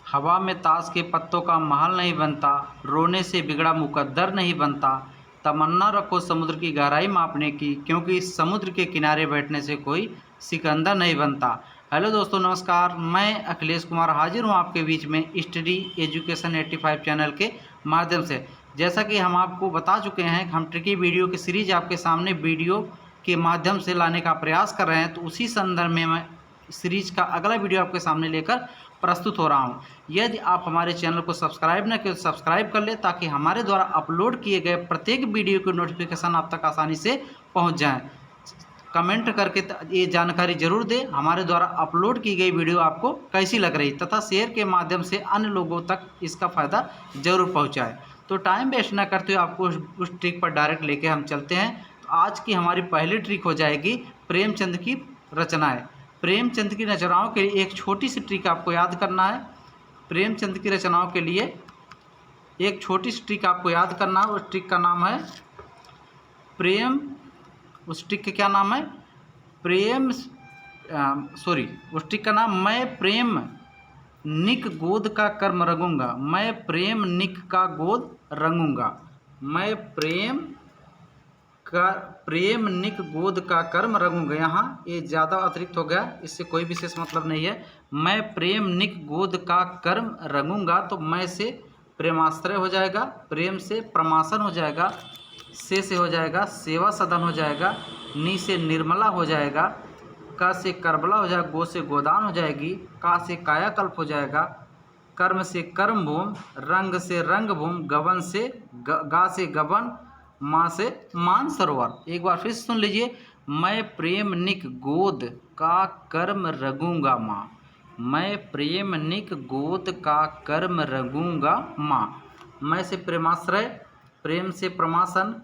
हवा में ताश के पत्तों का महल नहीं बनता, रोने से बिगड़ा मुकद्दर नहीं बनता। तमन्ना रखो समुद्र की गहराई मापने की, क्योंकि इस समुद्र के किनारे बैठने से कोई सिकंदर नहीं बनता। हेलो दोस्तों, नमस्कार। मैं अखिलेश कुमार हाजिर हूँ आपके बीच में स्टडी एजुकेशन 85 चैनल के माध्यम से। जैसा कि हम आपको बता चुके हैं, हम ट्रिकी वीडियो की सीरीज आपके सामने वीडियो के माध्यम से लाने का प्रयास कर रहे हैं, तो उसी संदर्भ में मैं सीरीज का अगला वीडियो आपके सामने लेकर प्रस्तुत हो रहा हूं। यदि आप हमारे चैनल को सब्सक्राइब न करें तो सब्सक्राइब कर ले, ताकि हमारे द्वारा अपलोड किए गए प्रत्येक वीडियो की नोटिफिकेशन आप तक आसानी से पहुंच जाए। कमेंट करके ये जानकारी जरूर दें हमारे द्वारा अपलोड की गई वीडियो आपको कैसी लग रही, तथा शेयर के माध्यम से अन्य लोगों तक इसका फ़ायदा जरूर पहुँचाए। तो टाइम वेस्ट न करते हुए आपको उस ट्रिक पर डायरेक्ट लेके हम चलते हैं। तो आज की हमारी पहली ट्रिक हो जाएगी प्रेमचंद की रचनाएं। प्रेमचंद की रचनाओं के लिए एक छोटी सी ट्रिक आपको याद करना है। प्रेमचंद की रचनाओं के लिए एक छोटी सी ट्रिक आपको याद करना है। उस ट्रिक का नाम है प्रेम उस ट्रिक का क्या नाम है उस ट्रिक का नाम मैं प्रेम निक गोद का कर्म रंगूंगा। मैं प्रेम निक का गोद रंगूंगा। मैं प्रेम निक गोद का कर्म रंगूंगा। यहाँ ये ज़्यादा अतिरिक्त हो गया, इससे कोई विशेष मतलब नहीं है। मैं प्रेम निक गोद का कर्म रंगूंगा, तो मैं से प्रेमाश्रय हो जाएगा, प्रेम से प्रमासन हो जाएगा, से हो जाएगा सेवा सदन हो जाएगा, नी से निर्मला हो जाएगा, का से करबला हो जाएगा, गो से गोदान हो जाएगी, का से कायाकल्प हो जाएगा, कर्म से कर्म भूम, रंग से रंग भूम, गवन से गा से गबन, माँ से मान सरोवर। एक बार फिर सुन लीजिए। मैं प्रेम निक गोद का कर्म रंगूंगा माँ। मैं प्रेम निक गोद का कर्म रंगूंगा माँ। मैं से प्रेमाश्रय, प्रेम से प्रमासन,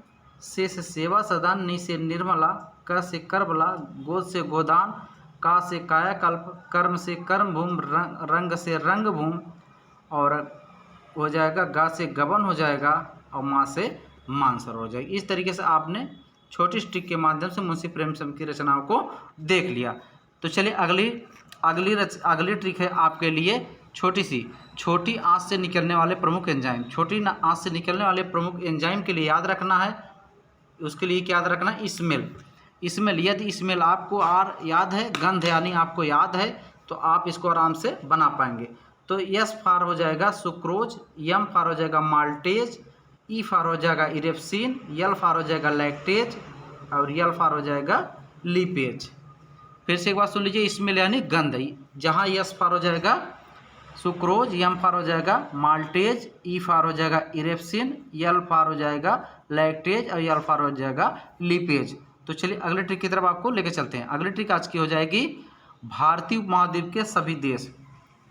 से सेवा सदन, नी से निर्मला, क से करबला, गोद से गोदान, का से कायाकल्प, कर्म से कर्म भूम, रंग से रंग भूम, और हो जाएगा गा से गबन हो जाएगा, और माँ से मानसर हो जाएगी। इस तरीके से आपने छोटी ट्रिक के माध्यम से मुंशी प्रेमचंद की रचनाओं को देख लिया। तो चलिए अगली ट्रिक है आपके लिए छोटी आंच से निकलने वाले प्रमुख एंजाइम। छोटी आंच से निकलने वाले प्रमुख एंजाइम के लिए याद रखना है, उसके लिए क्या याद रखना है, स्मेल। यदि स्मेल आपको याद है, गंध यानी आपको याद है, तो आप इसको आराम से बना पाएंगे। तो यस फार हो जाएगा सुक्रोज, यम फार हो जाएगा माल्टेज, ई फार हो जाएगा इरेप्सिन, यल फार हो जाएगा लैक्टेज, और यल फार हो जाएगा लिपेज। फिर से एक बार सुन लीजिए। स्मेल यानी गंध, जहाँ यस फार हो जाएगा सुक्रोज, यम फार हो जाएगा माल्टेज, ई फार हो जाएगा इरेप्सिन, यल फार हो जाएगा लैक्टेज, और यल फार हो जाएगा लिपेज। तो चलिए अगले ट्रिक की तरफ आपको लेके चलते हैं। अगली ट्रिक आज की हो जाएगी भारतीय उपमहाद्वीप के सभी देश।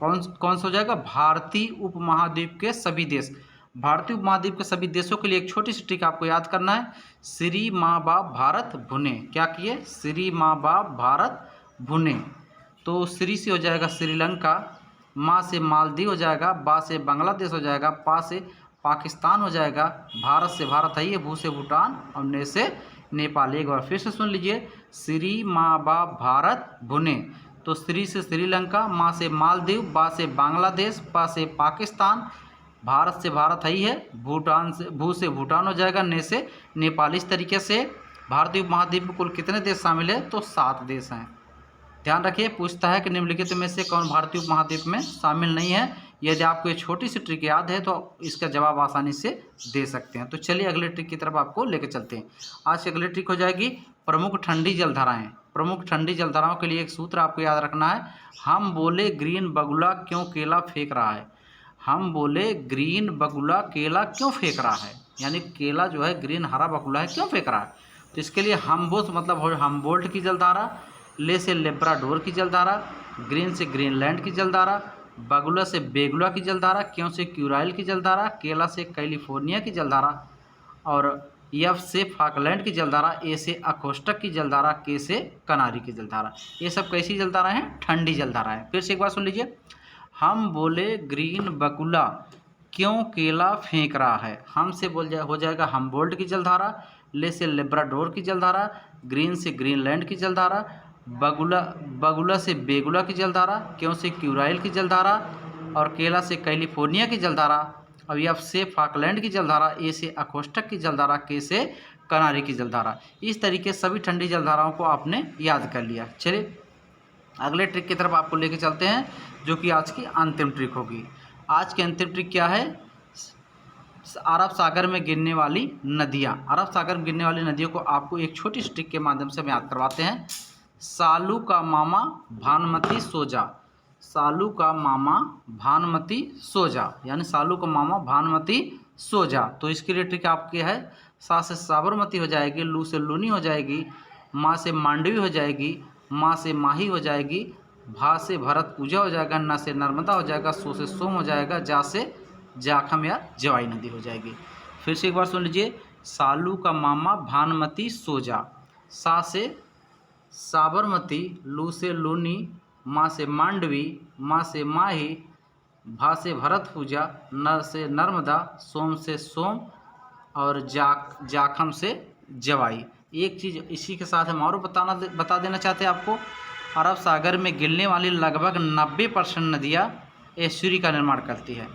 कौन सा हो जाएगा, भारतीय उपमहाद्वीप के सभी देश। भारतीय उपमहाद्वीप के सभी देशों के लिए एक छोटी सी ट्रिक आपको याद करना है। श्री माँ बाप भारत भुने। क्या किए, श्री माँ बाप भारत भुने। तो श्री से हो जाएगा श्रीलंका, माँ से मालदीव हो जाएगा, बा से बांग्लादेश हो जाएगा, पा से पाकिस्तान हो जाएगा, भारत से भारत है ये, भू से भूटान, और ने से नेपाल। एक बार फिर से सुन लीजिए। श्री माँ बाप भारत भुने। तो श्री से श्रीलंका, माँ से मालदीव, बा से बांग्लादेश, पा से पाकिस्तान, भारत से भारत है ही है, भूटान से भू से भूटान हो जाएगा, ने से नेपाल। इस तरीके से भारतीय उपमहाद्वीप में कुल कितने देश शामिल है, तो 7 देश हैं। ध्यान रखिए, पूछता है कि निम्नलिखित में से कौन भारतीय उपमहाद्वीप में शामिल नहीं है। यदि आपको ये छोटी सी ट्रिक याद है तो इसका जवाब आसानी से दे सकते हैं। तो चलिए अगले ट्रिक की तरफ आपको लेकर चलते हैं। आज की अगली ट्रिक हो जाएगी प्रमुख ठंडी जलधाराएं। प्रमुख ठंडी जलधाराओं के लिए एक सूत्र आपको याद रखना है। हम बोले ग्रीन बगुला क्यों केला फेंक रहा है। हम बोले ग्रीन बगुला केला क्यों फेंक रहा है, यानी केला जो है ग्रीन हरा बगुला है क्यों फेंक रहा है। तो इसके लिए हमबोल्ट मतलब हमबोल्ट की जलधारा, ले से लेब्राडोर की जलधारा, ग्रीन से ग्रीनलैंड की जलधारा, बगुला से बेगुला की जलधारा, क्यों से क्यूराइल की जलधारा, केला से कैलिफोर्निया की जलधारा, और एफ से फाकलैंड की जलधारा, ए से अकोस्टक की जलधारा, के से कनारी की जलधारा। ये सब कैसी जलधारा हैं, ठंडी जलधारा है। फिर से एक बार सुन लीजिए। हम बोले ग्रीन बगुला क्यों केला फेंक रहा है। हम से हो जाएगा हमबोल्ट की जलधारा, ले से लेब्राडोर की जलधारा, ग्रीन से ग्रीनलैंड की जलधारा, बगुला से बेगुला की जलधारा, क्यों से क्यूराइल की जलधारा, और केला से कैलिफोर्निया की जलधारा, और एफ से फाकलैंड की जलधारा, ए से अकोष्टक की जलधारा, के से कनारी की जलधारा। इस तरीके सभी ठंडी जलधाराओं को आपने याद कर लिया। चलिए अगले ट्रिक की तरफ आपको लेके चलते हैं, जो कि आज की अंतिम ट्रिक होगी। आज की अंतिम ट्रिक क्या है? अरब सागर में गिरने वाली नदियाँ। अरब सागर में गिरने वाली नदियों को आपको एक छोटी सी ट्रिक के माध्यम से हम याद करवाते हैं। सालू का मामा भानुमती सोजा, सालू का मामा भानुमती सोजा, यानी सालू का मामा भानुमती सोजा। तो इसके लिए ट्रिक आपकी है, सा से साबरमती हो जाएगी, लू से लूनी हो जाएगी, माँ से मांडवी हो जाएगी, माँ से माही हो जाएगी, भा से भरत पूजा हो जाएगा, न से नर्मदा हो जाएगा, सो से सोम हो जाएगा, जा से जाखम या जवाई नदी हो जाएगी। फिर से एक बार सुन लीजिए। सालू का मामा भानुमती सोजा, सा से साबरमती, लू से लूनी, माँ से मांडवी, माँ से माही, भा से भरत पूजा, न से नर्मदा, सोम से सोम, और जाखम से जवाई। एक चीज़ इसी के साथ हम और बता देना चाहते हैं आपको, अरब सागर में गिरने वाली लगभग 90% नदियाँ एस्चुरी का निर्माण करती है,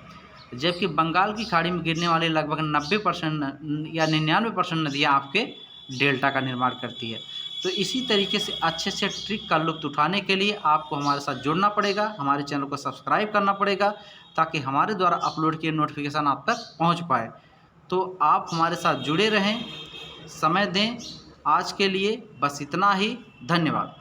जबकि बंगाल की खाड़ी में गिरने वाली लगभग 90% या 99% नदियाँ आपके डेल्टा का निर्माण करती है। तो इसी तरीके से अच्छे से ट्रिक का लुत्फ़ उठाने के लिए आपको हमारे साथ जुड़ना पड़ेगा, हमारे चैनल को सब्सक्राइब करना पड़ेगा, ताकि हमारे द्वारा अपलोड किए नोटिफिकेशन आप तक पहुंच पाए। तो आप हमारे साथ जुड़े रहें, समय दें। आज के लिए बस इतना ही। धन्यवाद।